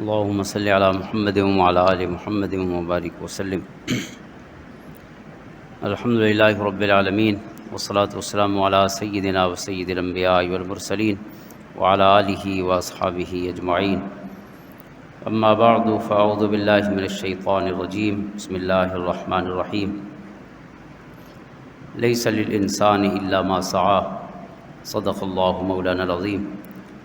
اللهم صل على محمد وعلى آل محمد وبارك وسلم. الحمد لله رب العالمين والصلاة والسلام على سيدنا وسيد الأنبياء والمرسلين وعلى آله وأصحابه أجمعين. أما بعد فأعوذ بالله من الشيطان الرجيم. بسم الله الرحمن الرحيم. ليس للإنسان إلا ما سعى. صدق الله مولانا العظيم.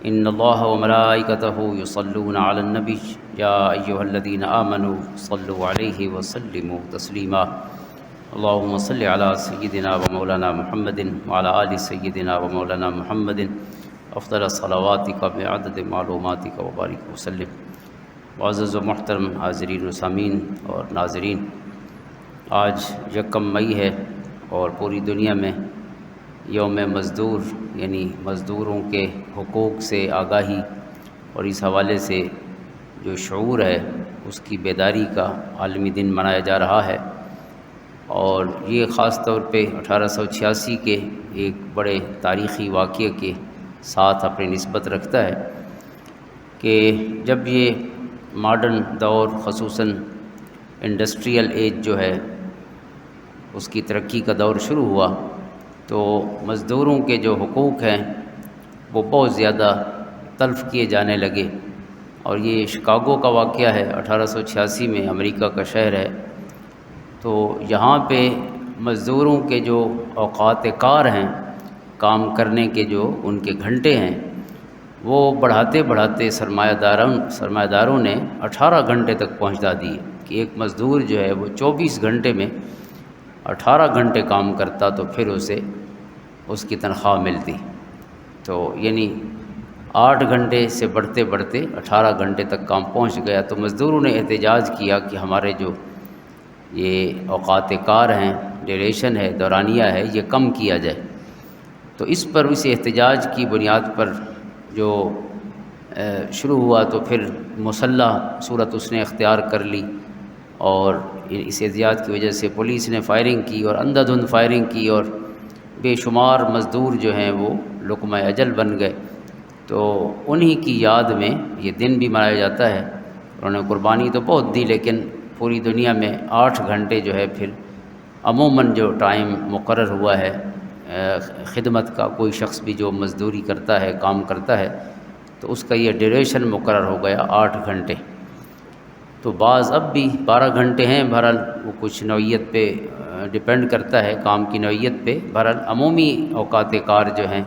ان اللہ وملائکتہ یصلون علی النبی یا ایہا الذین آمنوا صلوا علیہ وسلموا تسلیما. اللہم صل علی سیدنا و مولانا محمد وعلی آل سیدنا و مولانا محمد افضل صلواتک بعدد معلوماتک وبارک وسلم. معزز و محترم حاضرین و سامعین اور ناظرین، آج یکم مئی ہے اور پوری دنیا میں یوم مزدور یعنی مزدوروں کے حقوق سے آگاہی اور اس حوالے سے جو شعور ہے اس کی بیداری کا عالمی دن منایا جا رہا ہے. اور یہ خاص طور پہ 1886 کے ایک بڑے تاریخی واقعے کے ساتھ اپنی نسبت رکھتا ہے کہ جب یہ ماڈرن دور خصوصاً انڈسٹریل ایج جو ہے اس کی ترقی کا دور شروع ہوا تو مزدوروں کے جو حقوق ہیں وہ بہت زیادہ تلف کیے جانے لگے. اور یہ شکاگو کا واقعہ ہے، 1886 میں امریکہ کا شہر ہے. تو یہاں پہ مزدوروں کے جو اوقات کار ہیں، کام کرنے کے جو ان کے گھنٹے ہیں، وہ بڑھاتے بڑھاتے سرمایہ داروں نے 18 گھنٹے تک پہنچا دیے کہ ایک مزدور جو ہے وہ 24 گھنٹے میں 18 گھنٹے کام کرتا تو پھر اسے اس کی تنخواہ ملتی. تو یعنی 8 گھنٹے سے بڑھتے بڑھتے 18 گھنٹے تک کام پہنچ گیا. تو مزدوروں نے احتجاج کیا کہ ہمارے جو یہ اوقات کار ہیں، ڈیریشن ہے، دورانیہ ہے، یہ کم کیا جائے. تو اس پر اس احتجاج کی بنیاد پر جو شروع ہوا تو پھر مسلح صورت اس نے اختیار کر لی اور اس احتجاج کی وجہ سے پولیس نے فائرنگ کی اور اندھا دھند فائرنگ کی اور بے شمار مزدور جو ہیں وہ لقمہ اجل بن گئے. تو انہی کی یاد میں یہ دن بھی منایا جاتا ہے. انہوں نے قربانی تو بہت دی لیکن پوری دنیا میں 8 گھنٹے جو ہے پھر عموماً جو ٹائم مقرر ہوا ہے خدمت کا، کوئی شخص بھی جو مزدوری کرتا ہے، کام کرتا ہے، تو اس کا یہ ڈیوریشن مقرر ہو گیا 8 گھنٹے. تو بعض اب بھی 12 گھنٹے ہیں، بہرحال وہ کچھ نوعیت پہ ڈیپینڈ کرتا ہے، کام کی نوعیت پہ. بہرحال عمومی اوقات کار جو ہیں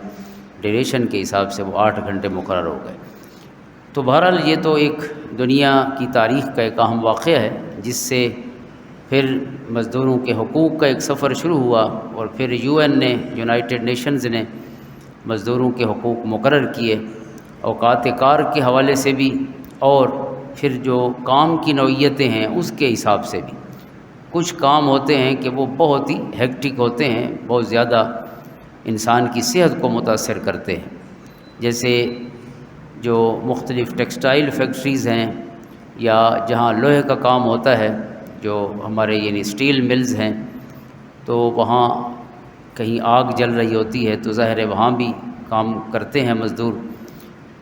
ڈیوریشن کے حساب سے وہ 8 گھنٹے مقرر ہو گئے. تو بہرحال یہ تو ایک دنیا کی تاریخ کا ایک اہم واقعہ ہے جس سے پھر مزدوروں کے حقوق کا ایک سفر شروع ہوا اور پھر UN نے، یونائٹڈ نیشنز نے مزدوروں کے حقوق مقرر کیے اوقات کار کے حوالے سے بھی، اور پھر جو کام کی نوعیتیں ہیں اس کے حساب سے بھی. کچھ کام ہوتے ہیں کہ وہ بہت ہی ہیکٹک ہوتے ہیں، بہت زیادہ انسان کی صحت کو متاثر کرتے ہیں. جیسے جو مختلف ٹیکسٹائل فیکٹریز ہیں یا جہاں لوہے کا کام ہوتا ہے، جو ہمارے یعنی سٹیل ملز ہیں، تو وہاں کہیں آگ جل رہی ہوتی ہے تو ظاہر ہے وہاں بھی کام کرتے ہیں مزدور.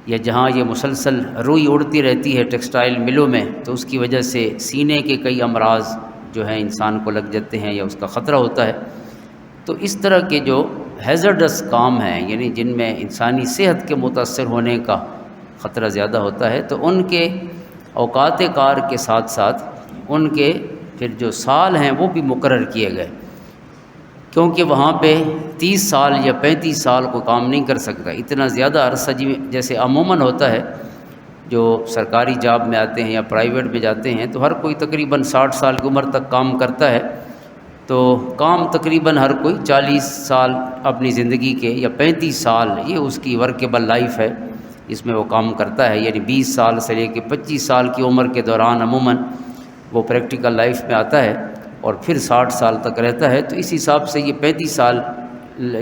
یا جہاں یہ مسلسل روئی اڑتی رہتی ہے ٹیکسٹائل ملوں میں تو اس کی وجہ سے سینے کے کئی امراض جو ہیں انسان کو لگ جاتے ہیں یا اس کا خطرہ ہوتا ہے. تو اس طرح کے جو ہیزرڈس کام ہیں یعنی جن میں انسانی صحت کے متاثر ہونے کا خطرہ زیادہ ہوتا ہے، تو ان کے اوقات کار کے ساتھ ساتھ ان کے پھر جو سال ہیں وہ بھی مقرر کیے گئے، کیونکہ وہاں پہ 30 سال یا 35 سال کو کام نہیں کر سکتا. اتنا زیادہ عرصہ جیسے عموماً ہوتا ہے جو سرکاری جاب میں آتے ہیں یا پرائیویٹ میں جاتے ہیں تو ہر کوئی تقریباً 60 سال کی عمر تک کام کرتا ہے. تو کام تقریباً ہر کوئی 40 سال اپنی زندگی کے یا 35 سال یہ اس کی ورکیبل لائف ہے جس میں وہ کام کرتا ہے. یعنی 20 سال سے لے کے 25 سال کی عمر کے دوران عموماً وہ پریکٹیکل لائف میں آتا ہے اور پھر 60 سال تک رہتا ہے. تو اس حساب سے یہ 35 سال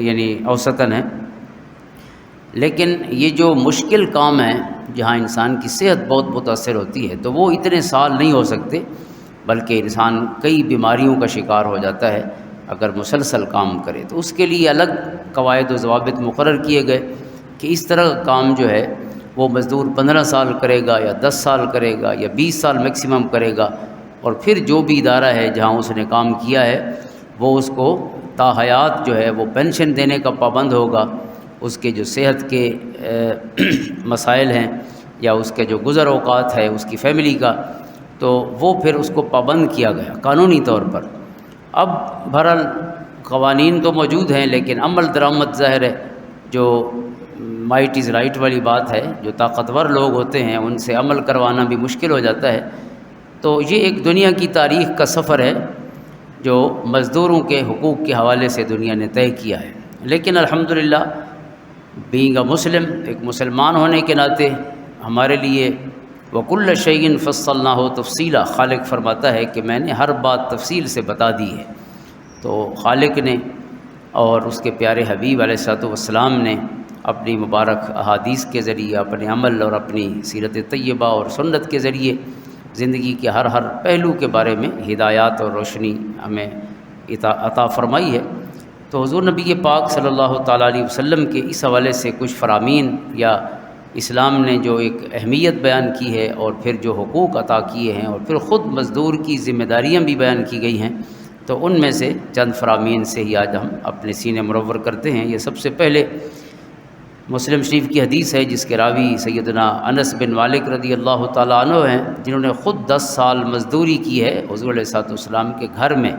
یعنی اوسطاً ہے. لیکن یہ جو مشکل کام ہے جہاں انسان کی صحت بہت متاثر ہوتی ہے تو وہ اتنے سال نہیں ہو سکتے، بلکہ انسان کئی بیماریوں کا شکار ہو جاتا ہے اگر مسلسل کام کرے. تو اس کے لیے الگ قواعد و ضوابط مقرر کیے گئے کہ اس طرح کا کام جو ہے وہ مزدور 15 سال کرے گا یا 10 سال کرے گا یا 20 سال میکسیمم کرے گا، اور پھر جو بھی ادارہ ہے جہاں اس نے کام کیا ہے وہ اس کو تا حیات جو ہے وہ پینشن دینے کا پابند ہوگا، اس کے جو صحت کے مسائل ہیں یا اس کے جو گزر اوقات ہے اس کی فیملی کا، تو وہ پھر اس کو پابند کیا گیا قانونی طور پر۔ اب بہرحال قوانین تو موجود ہیں لیکن عمل درآمد ظاہر ہے، جو مائٹ از رائٹ والی بات ہے، جو طاقتور لوگ ہوتے ہیں ان سے عمل کروانا بھی مشکل ہو جاتا ہے۔ تو یہ ایک دنیا کی تاریخ کا سفر ہے جو مزدوروں کے حقوق کے حوالے سے دنیا نے طے کیا ہے۔ لیکن الحمدللہ بینگ اے مسلم، ایک مسلمان ہونے کے ناطے ہمارے لیے وَكُلَّ شَيْءٍ فَصَّلْنَاهُ تَفْصِيلًا، خالق فرماتا ہے کہ میں نے ہر بات تفصیل سے بتا دی ہے۔ تو خالق نے اور اس کے پیارے حبیب علیہ الصلوۃ والسلام نے اپنی مبارک احادیث کے ذریعے، اپنے عمل اور اپنی سیرت طیبہ اور سنت کے ذریعے زندگی کے ہر پہلو کے بارے میں ہدایات اور روشنی ہمیں عطا فرمائی ہے۔ تو حضور نبی پاک صلی اللہ تعالیٰ علیہ وسلم کے اس حوالے سے کچھ فرامین یا اسلام نے جو ایک اہمیت بیان کی ہے اور پھر جو حقوق عطا کیے ہیں اور پھر خود مزدور کی ذمہ داریاں بھی بیان کی گئی ہیں، تو ان میں سے چند فرامین سے ہی آج ہم اپنے سینے مرور کرتے ہیں۔ یہ سب سے پہلے مسلم شریف کی حدیث ہے جس کے راوی سیدنا انس بن مالک رضی اللہ تعالیٰ عنہ ہیں، جنہوں نے خود 10 سال مزدوری کی ہے حضور علیہ الصلوۃ والسلام کے گھر میں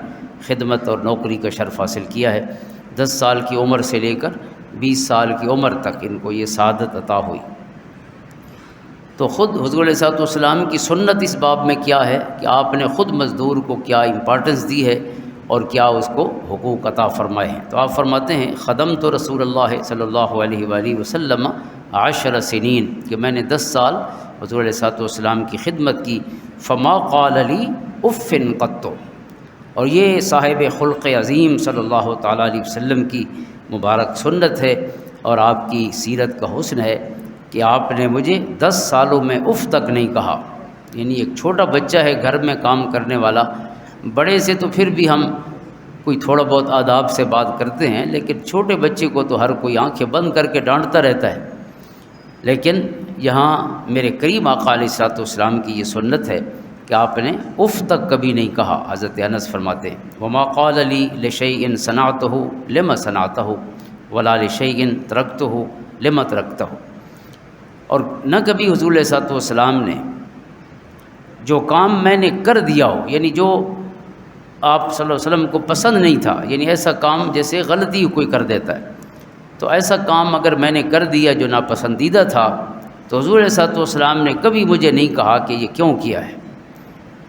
خدمت اور نوکری کا شرف حاصل کیا ہے۔ 10 سال کی عمر سے لے کر 20 سال کی عمر تک ان کو یہ سعادت عطا ہوئی۔ تو خود حضور علیہ الصلوۃ والسلام کی سنت اس باب میں کیا ہے کہ آپ نے خود مزدور کو کیا امپارٹنس دی ہے اور کیا اس کو حقوق عطا فرمائے ہیں۔ تو آپ فرماتے ہیں خدمت رسول اللہ صلی اللہ علیہ وآلہ وسلم 10 سنین، کہ میں نے 10 سال حضور علیہ الصلوۃ والسلام کی خدمت کی، فما قال لی اف قط، اور یہ صاحب خلق عظیم صلی اللہ تعالیٰ علیہ وسلم کی مبارک سنت ہے اور آپ کی سیرت کا حسن ہے کہ آپ نے مجھے 10 سالوں میں اف تک نہیں کہا۔ یعنی ایک چھوٹا بچہ ہے گھر میں کام کرنے والا، بڑے سے تو پھر بھی ہم کوئی تھوڑا بہت آداب سے بات کرتے ہیں، لیکن چھوٹے بچے کو تو ہر کوئی آنکھیں بند کر کے ڈانٹتا رہتا ہے۔ لیکن یہاں میرے کریم آقا علیہ الصلوۃ والسلام کی یہ سنت ہے کہ آپ نے اف تک کبھی نہیں کہا۔ حضرت انس فرماتے ہیں وما قال لی لشیء صنعتہ لما صنعتہ ولا لشیء ترکتہ لما ترکتہ، اور نہ کبھی حضور علیہ الصلوۃ والسلام نے جو کام میں نے کر دیا ہو، یعنی جو آپ صلی اللہ علیہ وسلم کو پسند نہیں تھا، یعنی ایسا کام جیسے غلطی کوئی کر دیتا ہے، تو ایسا کام اگر میں نے کر دیا جو ناپسندیدہ تھا تو حضور علیہ الصلوۃ والسلام نے کبھی مجھے نہیں کہا کہ یہ کیوں کیا ہے۔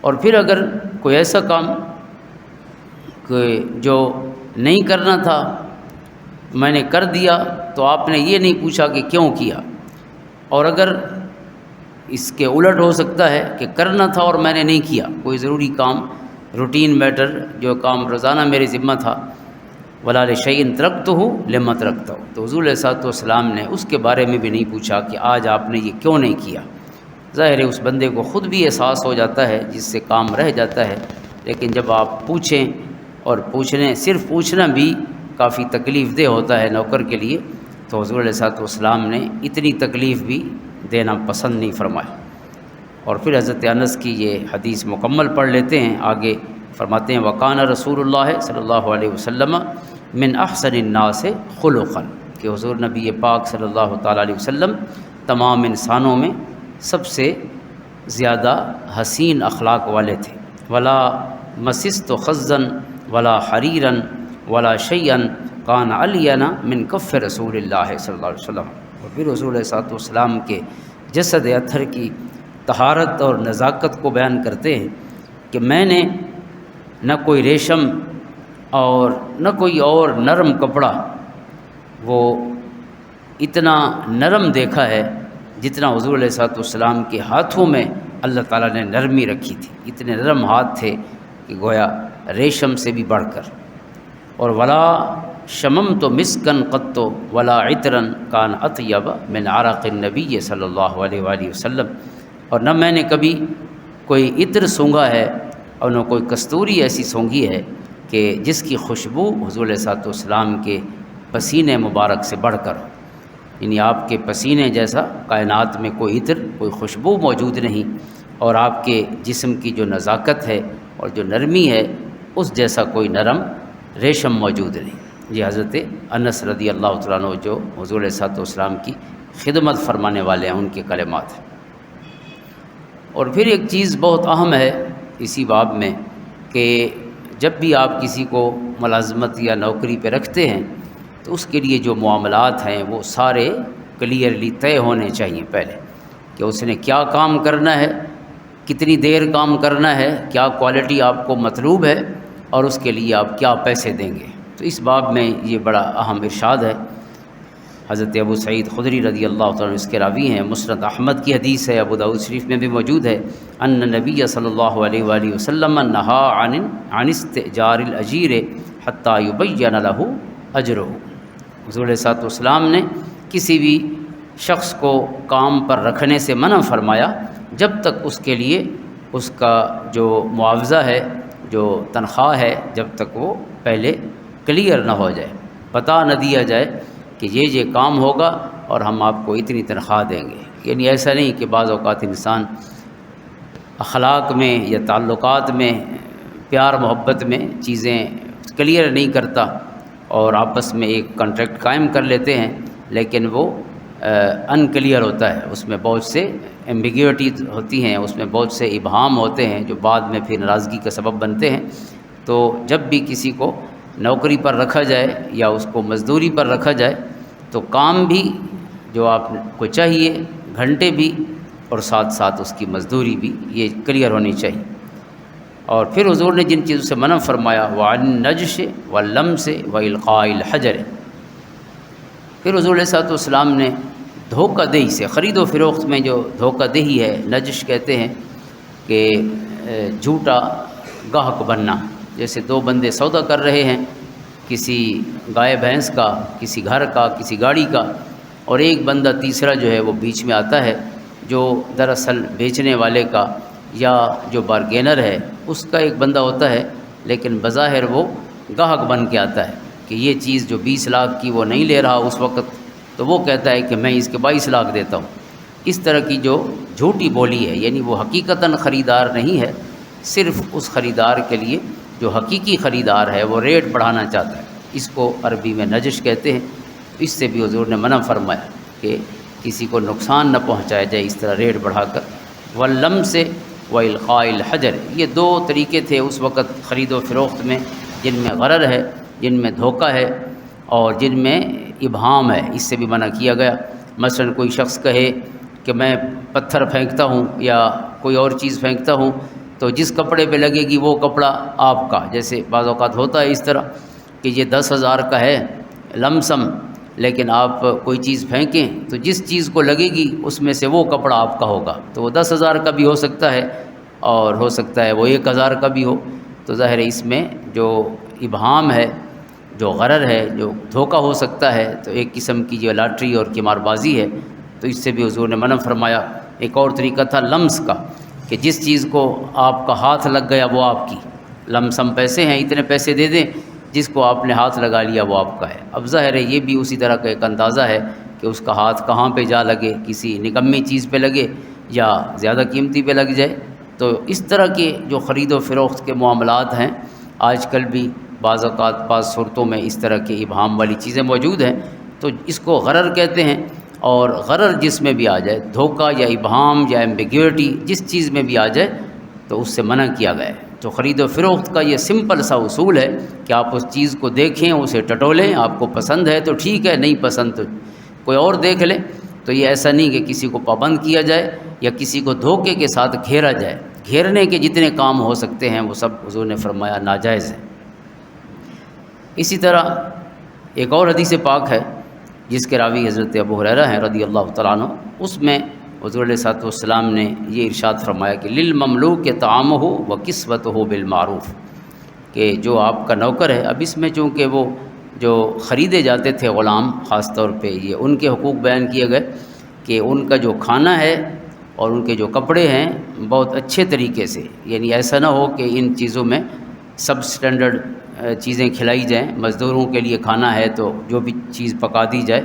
اور پھر اگر کوئی ایسا کام جو نہیں کرنا تھا میں نے کر دیا تو آپ نے یہ نہیں پوچھا کہ کیوں کیا، اور اگر اس کے الٹ ہو سکتا ہے کہ کرنا تھا اور میں نے نہیں کیا، کوئی ضروری کام، روٹین میٹر، جو کام روزانہ میرے ذمہ تھا، ولا لشیء ترکتہ لما ترکتہ، تو حضور علیہ الصلوۃ والسلام نے اس کے بارے میں بھی نہیں پوچھا کہ آج آپ نے یہ کیوں نہیں کیا۔ ظاہر ہے اس بندے کو خود بھی احساس ہو جاتا ہے جس سے کام رہ جاتا ہے، لیکن جب آپ پوچھیں، اور صرف پوچھنا بھی کافی تکلیف دہ ہوتا ہے نوکر کے لیے، تو حضور علیہ الصلوۃ والسلام نے اتنی تکلیف بھی دینا پسند نہیں فرمایا۔ اور پھر حضرت انس کی یہ حدیث مکمل پڑھ لیتے ہیں، آگے فرماتے ہیں وکان رسول اللہ صلی اللہ علیہ وسلم من احسن الناس خلقا، کہ حضور نبی پاک صلی اللہ تعالیٰ علیہ وسلم تمام انسانوں میں سب سے زیادہ حسین اخلاق والے تھے۔ ولا مسست خزا ولا حریرا ولا شیئا کان علینا من کف رسول اللہ صلی اللہ علیہ وسلم۔ اور پھر حضور علیہ الصلوۃ والسلام کے جسد اطہر کی طہارت اور نزاکت کو بیان کرتے ہیں کہ میں نے نہ کوئی ریشم اور نہ کوئی اور نرم کپڑا وہ اتنا نرم دیکھا ہے جتنا حضور علیہ الصلوۃ والسلام کے ہاتھوں میں اللہ تعالیٰ نے نرمی رکھی تھی۔ اتنے نرم ہاتھ تھے کہ گویا ریشم سے بھی بڑھ کر۔ اور ولا شممت مسکن قط ولا عطرا کان اطیب من عرق النبی صلی اللہ علیہ وآلہ وسلم، اور نہ میں نے کبھی کوئی عطر سونگھا ہے اور نہ کوئی کستوری ایسی سونگھی ہے کہ جس کی خوشبو حضور علیہ الصلوۃ والسلام کے پسینے مبارک سے بڑھ کر ہو۔ یعنی آپ کے پسینے جیسا کائنات میں کوئی عطر، کوئی خوشبو موجود نہیں، اور آپ کے جسم کی جو نزاکت ہے اور جو نرمی ہے اس جیسا کوئی نرم ریشم موجود نہیں۔ یہ حضرت انس رضی اللہ تعالیٰ عنہ جو حضور صلی اللہ علیہ وسلم کی خدمت فرمانے والے ہیں، ان کے کلمات ہیں۔ اور پھر ایک چیز بہت اہم ہے اسی باب میں کہ جب بھی آپ کسی کو ملازمت یا نوکری پہ رکھتے ہیں تو اس کے لیے جو معاملات ہیں وہ سارے کلیئرلی طے ہونے چاہیے پہلے، کہ اس نے کیا کام کرنا ہے، کتنی دیر کام کرنا ہے، کیا کوالٹی آپ کو مطلوب ہے، اور اس کے لیے آپ کیا پیسے دیں گے۔ تو اس باب میں یہ بڑا اہم ارشاد ہے۔ حضرت ابو سعید خدری رضی اللہ تعالیٰ عنہ اس کے راوی ہیں، مسند احمد کی حدیث ہے، ابو داؤد شریف میں بھی موجود ہے، ان نبی صلی اللہ علیہ وآلہ وسلم نہا عن استئجار الاجیر حتی یبین لہ اجرہ۔ حضور علیہ الصلوۃ والسلام نے کسی بھی شخص کو کام پر رکھنے سے منع فرمایا جب تک اس کے لیے اس کا جو معاوضہ ہے، جو تنخواہ ہے، جب تک وہ پہلے کلیئر نہ ہو جائے، بتا نہ دیا جائے کہ یہ کام ہوگا اور ہم آپ کو اتنی تنخواہ دیں گے۔ یعنی ایسا نہیں کہ بعض اوقات انسان اخلاق میں یا تعلقات میں، پیار محبت میں چیزیں کلیئر نہیں کرتا اور آپس میں ایک کانٹریکٹ قائم کر لیتے ہیں، لیکن وہ ان کلیئر ہوتا ہے، اس میں بہت سے ایمبیگوٹی ہوتی ہیں، اس میں بہت سے ابہام ہوتے ہیں جو بعد میں پھر ناراضگی کا سبب بنتے ہیں۔ تو جب بھی کسی کو نوکری پر رکھا جائے یا اس کو مزدوری پر رکھا جائے تو کام بھی جو آپ کو چاہیے، گھنٹے بھی، اور ساتھ ساتھ اس کی مزدوری بھی، یہ کلیئر ہونی چاہیے۔ اور پھر حضور نے جن چیزوں سے منع فرمایا، وعن النجش واللمس والقاء الحجر، پھر حضور علیہ الصلوۃ والسلام نے دھوکہ دہی سے، خرید و فروخت میں جو دھوکہ دہی ہے، نجش کہتے ہیں کہ جھوٹا گاہک بننا۔ جیسے دو بندے سودا کر رہے ہیں، کسی گائے بھینس کا، کسی گھر کا، کسی گاڑی کا، اور ایک بندہ تیسرا جو ہے وہ بیچ میں آتا ہے، جو دراصل بیچنے والے کا یا جو بارگینر ہے اس کا ایک بندہ ہوتا ہے، لیکن بظاہر وہ گاہک بن کے آتا ہے کہ یہ چیز جو 20 لاکھ کی وہ نہیں لے رہا اس وقت، تو وہ کہتا ہے کہ میں اس کے 22 لاکھ دیتا ہوں۔ اس طرح کی جو جھوٹی بولی ہے، یعنی وہ حقیقتاً خریدار نہیں ہے، صرف اس خریدار کے لیے جو حقیقی خریدار ہے وہ ریٹ بڑھانا چاہتا ہے، اس کو عربی میں نجش کہتے ہیں۔ اس سے بھی حضور نے منع فرمایا کہ کسی کو نقصان نہ پہنچایا جائے اس طرح ریٹ بڑھا کر۔ واللمس والقاء الحجر، یہ دو طریقے تھے اس وقت خرید و فروخت میں جن میں غرر ہے، جن میں دھوکہ ہے، اور جن میں ابہام ہے، اس سے بھی منع کیا گیا۔ مثلا کوئی شخص کہے کہ میں پتھر پھینکتا ہوں یا کوئی اور چیز پھینکتا ہوں تو جس کپڑے پہ لگے گی وہ کپڑا آپ کا، جیسے بعض اوقات ہوتا ہے اس طرح کہ یہ 10,000 کا ہے لمسم، لیکن آپ کوئی چیز پھینکیں تو جس چیز کو لگے گی اس میں سے وہ کپڑا آپ کا ہوگا، تو وہ 10,000 کا بھی ہو سکتا ہے اور ہو سکتا ہے وہ 1,000 کا بھی ہو۔ تو ظاہر ہے اس میں جو ابہام ہے، جو غرر ہے، جو دھوکہ ہو سکتا ہے، تو ایک قسم کی جو لاٹری اور قمار بازی ہے، تو اس سے بھی حضور نے منع فرمایا۔ ایک اور طریقہ تھا لمس کا، کہ جس چیز کو آپ کا ہاتھ لگ گیا وہ آپ کی، لمسم پیسے ہیں، اتنے پیسے دے دیں، جس کو آپ نے ہاتھ لگا لیا وہ آپ کا ہے۔ اب ظاہر ہے یہ بھی اسی طرح کا ایک اندازہ ہے کہ اس کا ہاتھ کہاں پہ جا لگے، کسی نکمی چیز پہ لگے یا زیادہ قیمتی پہ لگ جائے۔ تو اس طرح کے جو خرید و فروخت کے معاملات ہیں آج کل بھی بعض اوقات بعض صورتوں میں اس طرح کے ابہام والی چیزیں موجود ہیں، تو اس کو غرر کہتے ہیں۔ اور غرر جس میں بھی آ جائے، دھوکہ یا ابہام یا ایمبیگوٹی جس چیز میں بھی آ جائے تو اس سے منع کیا گیا ہے۔ تو خرید و فروخت کا یہ سمپل سا اصول ہے کہ آپ اس چیز کو دیکھیں، اسے ٹٹولیں، آپ کو پسند ہے تو ٹھیک ہے، نہیں پسند تو کوئی اور دیکھ لیں۔ تو یہ ایسا نہیں کہ کسی کو پابند کیا جائے یا کسی کو دھوکے کے ساتھ گھیرا جائے۔ گھیرنے کے جتنے کام ہو سکتے ہیں وہ سب حضور نے فرمایا ناجائز ہیں۔ اسی طرح ایک اور حدیث پاک ہے جس کے راوی حضرت ابو ہریرہ ہیں رضی اللہ تعالیٰ عنہ، اس میں حضور علیہ الصلوۃ والسلام نے یہ ارشاد فرمایا کہ للمملوک طعامہ و کسوتہ بالمعروف، کہ جو آپ کا نوکر ہے، اب اس میں چونکہ وہ جو خریدے جاتے تھے غلام، خاص طور پہ یہ ان کے حقوق بیان کیے گئے کہ ان کا جو کھانا ہے اور ان کے جو کپڑے ہیں بہت اچھے طریقے سے، یعنی ایسا نہ ہو کہ ان چیزوں میں سب سٹینڈرڈ چیزیں کھلائی جائیں، مزدوروں کے لیے کھانا ہے تو جو بھی چیز پکا دی جائے،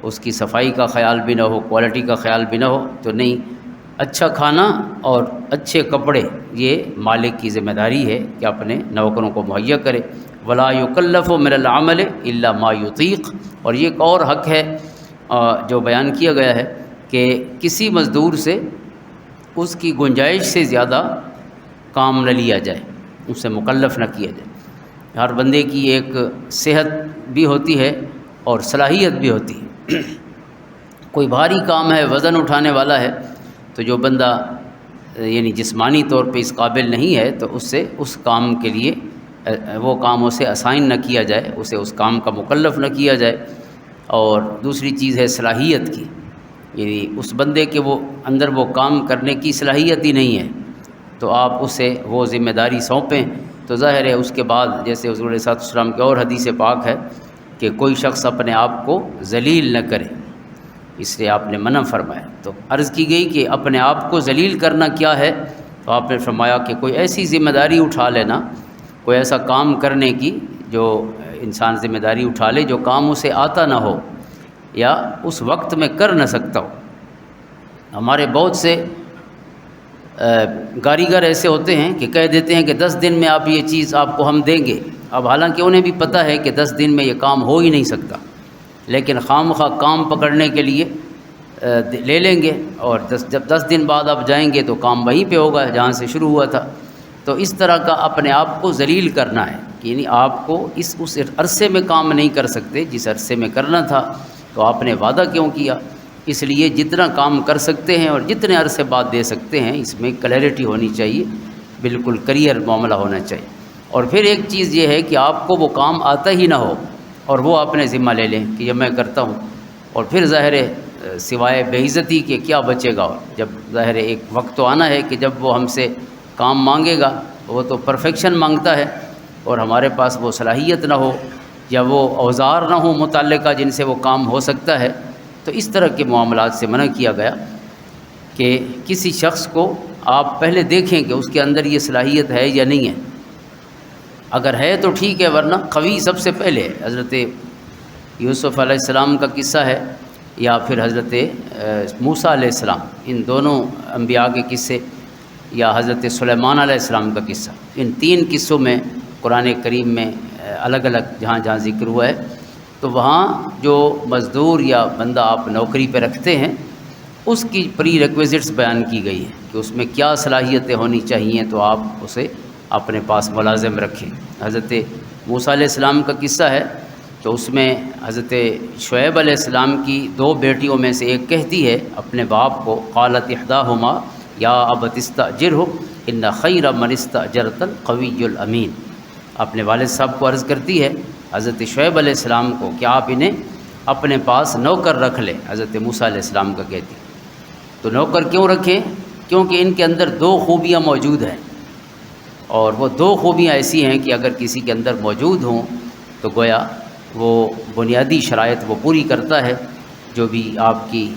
اس کی صفائی کا خیال بھی نہ ہو، کوالٹی کا خیال بھی نہ ہو تو نہیں۔ اچھا کھانا اور اچھے کپڑے یہ مالک کی ذمہ داری ہے کہ اپنے نوکروں کو مہیا کرے۔ ولا یکلف من العمل الا ما یطیق، اور یہ ایک اور حق ہے جو بیان کیا گیا ہے کہ کسی مزدور سے اس کی گنجائش سے زیادہ کام نہ لیا جائے، اس سے مکلف نہ کیا جائے۔ ہر بندے کی ایک صحت بھی ہوتی ہے اور صلاحیت بھی ہوتی ہے۔ کوئی بھاری کام ہے، وزن اٹھانے والا ہے، تو جو بندہ یعنی جسمانی طور پہ اس قابل نہیں ہے تو اس سے اس کام کے لیے وہ کام اسے اسائن نہ کیا جائے، اسے اس کام کا مکلف نہ کیا جائے۔ اور دوسری چیز ہے صلاحیت کی، یعنی اس بندے کے وہ اندر وہ کام کرنے کی صلاحیت ہی نہیں ہے تو آپ اسے وہ ذمہ داری سونپیں، تو ظاہر ہے اس کے بعد جیسے حضور علیہ الصلوۃ والسلام کی اور حدیث پاک ہے کہ کوئی شخص اپنے آپ کو ذلیل نہ کرے، اس لیے آپ نے منع فرمایا۔ تو عرض کی گئی کہ اپنے آپ کو ذلیل کرنا کیا ہے، تو آپ نے فرمایا کہ کوئی ایسی ذمہ داری اٹھا لینا، کوئی ایسا کام کرنے کی جو انسان ذمہ داری اٹھا لے جو کام اسے آتا نہ ہو یا اس وقت میں کر نہ سکتا ہو۔ ہمارے بہت سے کاریگر ایسے ہوتے ہیں کہ کہہ دیتے ہیں کہ 10 دن میں آپ یہ چیز آپ کو ہم دیں گے، اب حالانکہ انہیں بھی پتہ ہے کہ 10 دن میں یہ کام ہو ہی نہیں سکتا، لیکن خام خواہ کام پکڑنے کے لیے لے لیں گے، اور جب 10 دن بعد آپ جائیں گے تو کام وہیں پہ ہوگا جہاں سے شروع ہوا تھا۔ تو اس طرح کا اپنے آپ کو ذلیل کرنا ہے کہ یعنی آپ کو اس عرصے میں کام نہیں کر سکتے جس عرصے میں کرنا تھا، تو آپ نے وعدہ کیوں کیا؟ اس لیے جتنا کام کر سکتے ہیں اور جتنے عرصے بعد دے سکتے ہیں اس میں کلیئرٹی ہونی چاہیے، بالکل کلیئر معاملہ ہونا چاہیے۔ اور پھر ایک چیز یہ ہے کہ آپ کو وہ کام آتا ہی نہ ہو اور وہ اپنے ذمہ لے لیں کہ یہ میں کرتا ہوں، اور پھر ظاہر ہے سوائے بے عزتی کے کیا بچے گا؟ اور جب ظاہر ایک وقت تو آنا ہے کہ جب وہ ہم سے کام مانگے گا، وہ تو پرفیکشن مانگتا ہے، اور ہمارے پاس وہ صلاحیت نہ ہو یا وہ اوزار نہ ہو متعلقہ جن سے وہ کام ہو سکتا ہے، تو اس طرح کے معاملات سے منع کیا گیا کہ کسی شخص کو آپ پہلے دیکھیں کہ اس کے اندر یہ صلاحیت ہے یا نہیں ہے، اگر ہے تو ٹھیک ہے، ورنہ قوی سب سے پہلے حضرت یوسف علیہ السلام کا قصہ ہے یا پھر حضرت موسیٰ علیہ السلام، ان دونوں انبیاء کے قصے، یا حضرت سلیمان علیہ السلام کا قصہ، ان 3 قصوں میں قرآن کریم میں الگ الگ جہاں جہاں ذکر ہوا ہے، تو وہاں جو مزدور یا بندہ آپ نوکری پہ رکھتے ہیں اس کی پری ریکویزٹس بیان کی گئی ہیں کہ اس میں کیا صلاحیتیں ہونی چاہیے، تو آپ اسے اپنے پاس ملازم رکھیں۔ حضرت موسیٰ علیہ السلام کا قصہ ہے تو اس میں حضرت شعیب علیہ السلام کی 2 بیٹیوں میں سے ایک کہتی ہے اپنے باپ کو، قالت احداہما یا ابت استاجرہ ان خیر من استاجرت القوی الامین، اپنے والد صاحب کو عرض کرتی ہے حضرت شعیب علیہ السلام کو کہ آپ انہیں اپنے پاس نوکر رکھ لیں، حضرت موسیٰ علیہ السلام کا کہتی۔ تو نوکر کیوں رکھیں؟ کیونکہ ان کے اندر 2 خوبیاں موجود ہیں، اور وہ 2 خوبیاں ایسی ہیں کہ اگر کسی کے اندر موجود ہوں تو گویا وہ بنیادی شرائط وہ پوری کرتا ہے، جو بھی آپ کی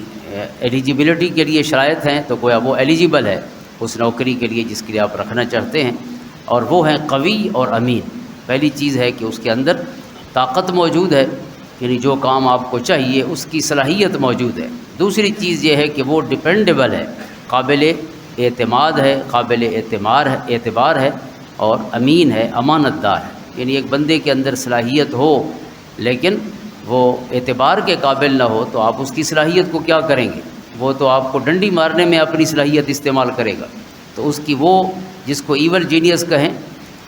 ایلیجیبلٹی کے لیے شرائط ہیں تو گویا وہ ایلیجیبل ہے اس نوکری کے لیے جس کے لیے آپ رکھنا چاہتے ہیں، اور وہ ہیں قوی اور امین۔ پہلی چیز ہے کہ اس کے اندر طاقت موجود ہے، یعنی جو کام آپ کو چاہیے اس کی صلاحیت موجود ہے۔ دوسری چیز یہ ہے کہ وہ ڈیپینڈیبل ہے، قابل اعتماد ہے، قابل اعتبار ہے، اور امین ہے، امانت دار ہے۔ یعنی ایک بندے کے اندر صلاحیت ہو لیکن وہ اعتبار کے قابل نہ ہو تو آپ اس کی صلاحیت کو کیا کریں گے؟ وہ تو آپ کو ڈنڈی مارنے میں اپنی صلاحیت استعمال کرے گا۔ تو اس کی وہ جس کو ایول جینیس کہیں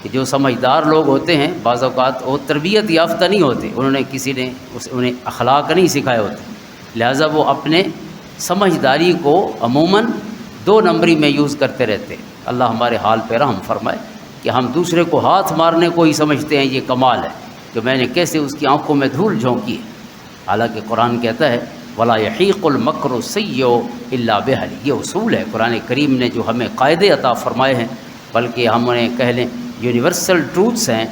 کہ جو سمجھدار لوگ ہوتے ہیں بعض اوقات وہ تربیت یافتہ نہیں ہوتے، کسی نے انہیں اخلاق نہیں سکھائے ہوتے، لہٰذا وہ اپنے سمجھداری کو عموماً 2 نمبری میں یوز کرتے رہتے ہیں۔ اللہ ہمارے حال پہ رحم فرمائے کہ ہم دوسرے کو ہاتھ مارنے کو ہی سمجھتے ہیں یہ کمال ہے کہ میں نے کیسے اس کی آنکھوں میں دھول جھونکی ہے، حالانکہ قرآن کہتا ہے وَلَا يَحِيقُ الْمَكْرُ السَّيِّئُ إِلَّا بِأَهْلِهِ۔ یہ اصول ہے قرآن کریم نے جو ہمیں قاعدے عطا فرمائے ہیں، بلکہ ہم انہیں کہہ لیں یونیورسل ٹروتھس ہیں،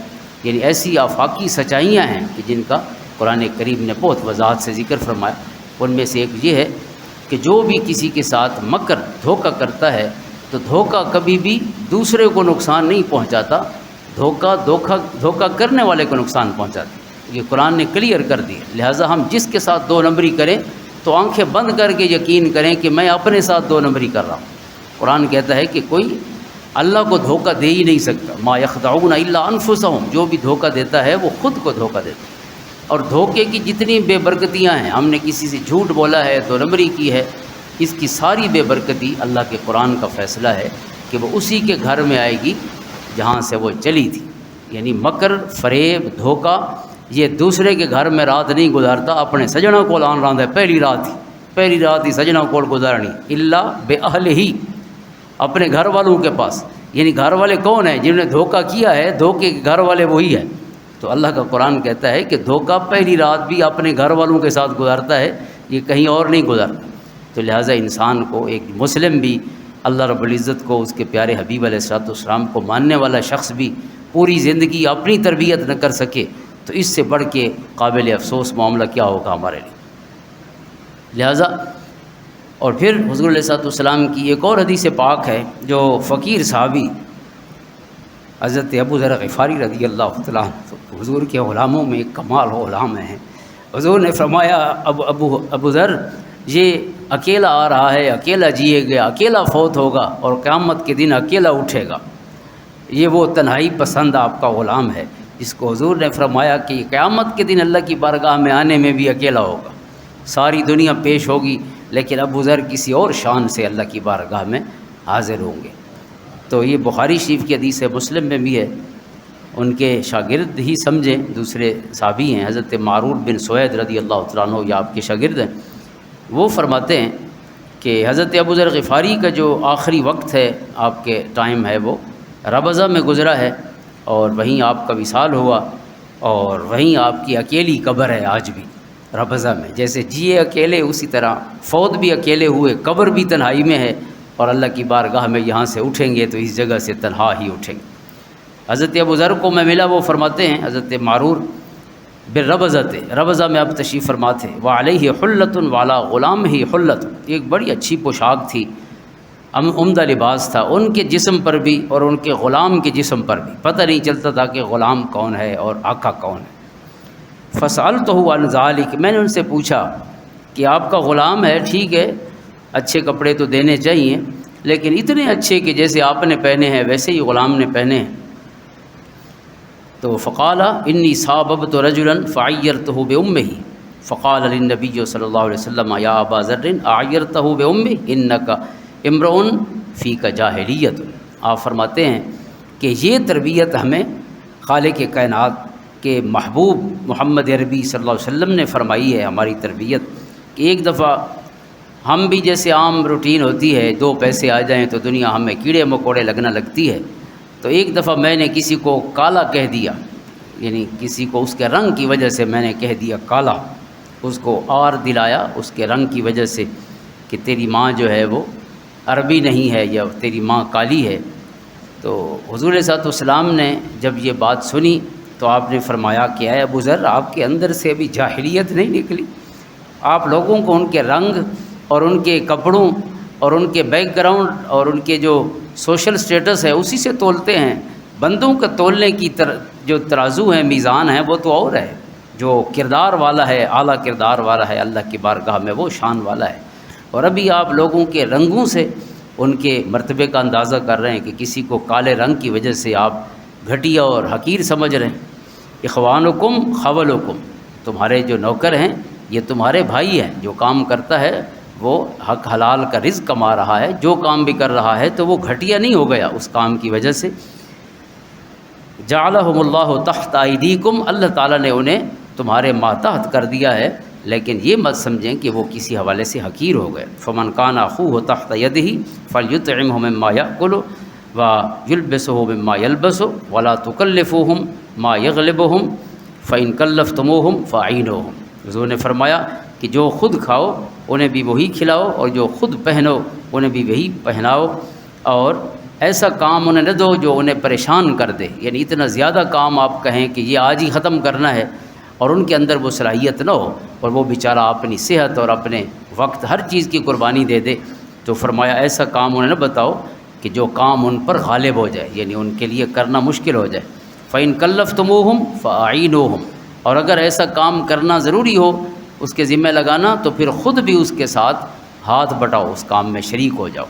یعنی ایسی آفاقی سچائیاں ہیں کہ جن کا قرآن کریم نے بہت وضاحت سے ذکر فرمایا۔ ان میں سے ایک یہ ہے کہ جو بھی کسی کے ساتھ مکر دھوکہ کرتا ہے تو دھوکہ کبھی بھی دوسرے کو نقصان نہیں پہنچاتا، دھوکہ کرنے والے کو نقصان پہنچاتا۔ یہ قرآن نے کلیئر کر دیا. لہٰذا ہم جس کے ساتھ دو نمبری کریں تو آنکھیں بند کر کے یقین کریں کہ میں اپنے ساتھ دو نمبری کر رہا ہوں. قرآن کہتا ہے کہ کوئی اللہ کو دھوکہ دے ہی نہیں سکتا. ما یخدعون الا انفسهم، جو بھی دھوکہ دیتا ہے وہ خود کو دھوکہ دیتا ہے. اور دھوکے کی جتنی بے برکتیاں ہیں، ہم نے کسی سے جھوٹ بولا ہے، دو نمبری کی ہے، اس کی ساری بے برکتی اللہ کے قرآن کا فیصلہ ہے کہ وہ اسی کے گھر میں آئے گی جہاں سے وہ چلی تھی. یعنی مکر، فریب، دھوکہ یہ دوسرے کے گھر میں رات نہیں گزارتا، اپنے سجنا کو لان راندہ ہے. پہلی رات ہی سجنا کو گزارنی الا بے اہل ہی، اپنے گھر والوں کے پاس. یعنی گھر والے کون ہیں؟ جنہوں نے دھوکہ کیا ہے، دھوکے کے گھر والے وہی ہیں. تو اللہ کا قرآن کہتا ہے کہ دھوکہ پہلی رات بھی اپنے گھر والوں کے ساتھ گزارتا ہے، یہ کہیں اور نہیں گزارتا. تو لہٰذا انسان کو، ایک مسلم بھی اللہ رب العزت کو، اس کے پیارے حبیب علیہ الصلوۃ والسلام کو ماننے والا شخص بھی پوری زندگی اپنی تربیت نہ کر سکے تو اس سے بڑھ کے قابل افسوس معاملہ کیا ہوگا ہمارے لیے. لہٰذا اور پھر حضور علیہ الصلوۃ والسلام کی ایک اور حدیث پاک ہے جو فقیر صحابی حضرت ابو ذر غفاری رضی اللہ تعالیٰ عنہ، حضور کے غلاموں میں ایک کمال غلام ہیں. حضور نے فرمایا ابو ذر یہ اکیلا آ رہا ہے، اکیلا جیے گا، اکیلا فوت ہوگا اور قیامت کے دن اکیلا اٹھے گا. یہ وہ تنہائی پسند آپ کا غلام ہے جس کو حضور نے فرمایا کہ قیامت کے دن اللہ کی بارگاہ میں آنے میں بھی اکیلا ہوگا. ساری دنیا پیش ہوگی لیکن ابو ذر کسی اور شان سے اللہ کی بارگاہ میں حاضر ہوں گے. تو یہ بخاری شریف کی حدیث ہے، مسلم میں بھی ہے. ان کے شاگرد ہی سمجھیں، دوسرے صحابی ہیں حضرت معرور بن سوید رضی اللہ تعالیٰ عنہ، یہ آپ کے شاگرد ہیں. وہ فرماتے ہیں کہ حضرت ابو ذر غفاری کا جو آخری وقت ہے، آپ کے ٹائم ہے، وہ ربضہ میں گزرا ہے اور وہیں آپ کا وصال ہوا اور وہیں آپ کی اکیلی قبر ہے آج بھی ربضہ میں. جیسے جیے اکیلے اسی طرح فوت بھی اکیلے ہوئے، قبر بھی تنہائی میں ہے اور اللہ کی بارگاہ میں یہاں سے اٹھیں گے تو اس جگہ سے تنہا ہی اٹھیں گے. حضرت ابو ذر کو میں ملا، وہ فرماتے ہیں حضرت معرور بالربضۃ، ربضہ میں اب تشریف فرما تھے. وعلیہ حلۃ، والا غلام ہی حلۃ، ایک بڑی اچھی پوشاک تھی، عمدہ لباس تھا ان کے جسم پر بھی اور ان کے غلام کے جسم پر بھی. پتہ نہیں چلتا تھا کہ غلام کون ہے اور آقا کون ہے. فسألتہ عن ذلک، میں نے ان سے پوچھا کہ آپ کا غلام ہے، ٹھیک ہے اچھے کپڑے تو دینے چاہیے لیکن اتنے اچھے کہ جیسے آپ نے پہنے ہیں ویسے ہی غلام نے پہنے ہیں. تو فقال انی صاببت رجلا فعیرتہ بامہ، فقال للنبی صلی اللہ علیہ وسلم یا ابا ذر اعیرتہ بامہ انک امرؤ فیک جاہلیت. آپ فرماتے ہیں کہ یہ تربیت ہمیں خالق کائنات کے محبوب محمد عربی صلی اللہ علیہ وسلم نے فرمائی ہے. ہماری تربیت کہ ایک دفعہ ہم بھی جیسے عام روٹین ہوتی ہے، دو پیسے آ جائیں تو دنیا ہمیں کیڑے مکوڑے لگنا لگتی ہے. تو ایک دفعہ میں نے کسی کو کالا کہہ دیا، یعنی کسی کو اس کے رنگ کی وجہ سے میں نے کہہ دیا کالا، اس کو آر دلایا اس کے رنگ کی وجہ سے کہ تیری ماں جو ہے وہ عربی نہیں ہے یا تیری ماں کالی ہے. تو حضور صلی اللہ علیہ وسلم نے جب یہ بات سنی تو آپ نے فرمایا کہ اے ابو ذر، آپ کے اندر سے ابھی جاہلیت نہیں نکلی. آپ لوگوں کو ان کے رنگ اور ان کے کپڑوں اور ان کے بیک گراؤنڈ اور ان کے جو سوشل سٹیٹس ہے اسی سے تولتے ہیں. بندوں کا تولنے کی جو ترازو ہے، میزان ہے، وہ تو اور ہے. جو کردار والا ہے، اعلیٰ کردار والا ہے اللہ کی بارگاہ میں، وہ شان والا ہے. اور ابھی آپ لوگوں کے رنگوں سے ان کے مرتبے کا اندازہ کر رہے ہیں کہ کسی کو کالے رنگ کی وجہ سے آپ گھٹیا اور حقیر سمجھ رہے ہیں. اخوانکم خولکم، تمہارے جو نوکر ہیں یہ تمہارے بھائی ہیں. جو کام کرتا ہے وہ حق حلال کا رزق کما رہا ہے، جو کام بھی کر رہا ہے تو وہ گھٹیا نہیں ہو گیا اس کام کی وجہ سے. جعلہم اللہ تحت ایدیکم، اللہ تعالیٰ نے انہیں تمہارے ماتحت کر دیا ہے، لیکن یہ مت سمجھیں کہ وہ کسی حوالے سے حقیر ہو گئے. فمن کان اخوہ تحت یدہ فلیطعمہ مما یأکل ویلبسہ مما یلبس ولا تکلفوہم ما یغلبہم فإن کلفتموہم فأعینوہم. حضور نے فرمایا کہ جو خود کھاؤ انہیں بھی وہی کھلاؤ اور جو خود پہنو انہیں بھی وہی پہناؤ، اور ایسا کام انہیں نہ دو جو انہیں پریشان کر دے. یعنی اتنا زیادہ کام آپ کہیں کہ یہ آج ہی ختم کرنا ہے اور ان کے اندر وہ صلاحیت نہ ہو اور وہ بیچارہ اپنی صحت اور اپنے وقت ہر چیز کی قربانی دے دے. تو فرمایا ایسا کام انہیں نہ بتاؤ کہ جو کام ان پر غالب ہو جائے، یعنی ان کے لیے کرنا مشکل ہو جائے. فَإِن كَلَّفْتُمُوهُمْ فَأَعِينُوهُمْ، اور اگر ایسا کام کرنا ضروری ہو اس کے ذمہ لگانا تو پھر خود بھی اس کے ساتھ ہاتھ بٹاؤ، اس کام میں شریک ہو جاؤ۔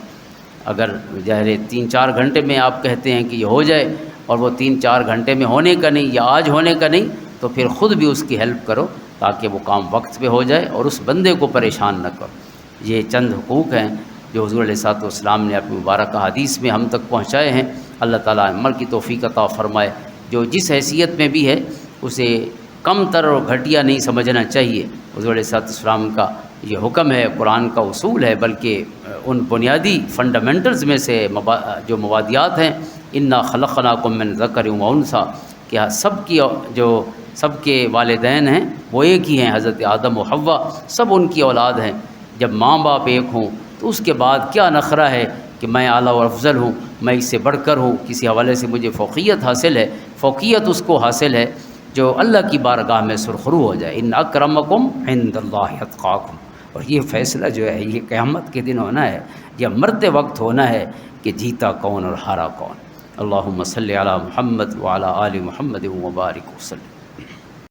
اگر ظاہر 3-4 گھنٹے میں آپ کہتے ہیں کہ یہ ہو جائے اور وہ 3-4 گھنٹے میں ہونے کا نہیں یا آج ہونے کا نہیں، تو پھر خود بھی اس کی ہیلپ کرو تاکہ وہ کام وقت پہ ہو جائے اور اس بندے کو پریشان نہ کرو۔ یہ چند حقوق ہیں جو حضور علیہ الصلوۃ والسلام نے اپنی مبارکہ حدیث میں ہم تک پہنچائے ہیں۔ اللہ تعالیٰ عمل کی توفیق عطا فرمائے۔ جو جس حیثیت میں بھی ہے اسے کم تر اور گھٹیا نہیں سمجھنا چاہیے۔ حضور علیہ الصلوۃ والسلام کا یہ حکم ہے، قرآن کا اصول ہے، بلکہ ان بنیادی فنڈامنٹلز میں سے جو مبادیات ہیں، انا خلقناکم من ذکر و انثیٰ، کہ سب کے والدین ہیں وہ ایک ہی ہیں، حضرت آدم و حوا سب ان کی اولاد ہیں۔ جب ماں باپ ایک ہوں تو اس کے بعد کیا نخرہ ہے کہ میں اعلیٰ و افضل ہوں، میں اس سے بڑھ کر ہوں، کسی حوالے سے مجھے فوقیت حاصل ہے۔ فوقیت اس کو حاصل ہے جو اللہ کی بارگاہ میں سرخرو ہو جائے۔ ان اکرمکم عند اللہ اتقاکم۔ اور یہ فیصلہ جو ہے یہ قیامت کے دن ہونا ہے، یہ مرتے وقت ہونا ہے کہ جیتا کون اور ہارا کون۔ اللہم صلی علی محمد وعلی آل محمد وبارک وسلم۔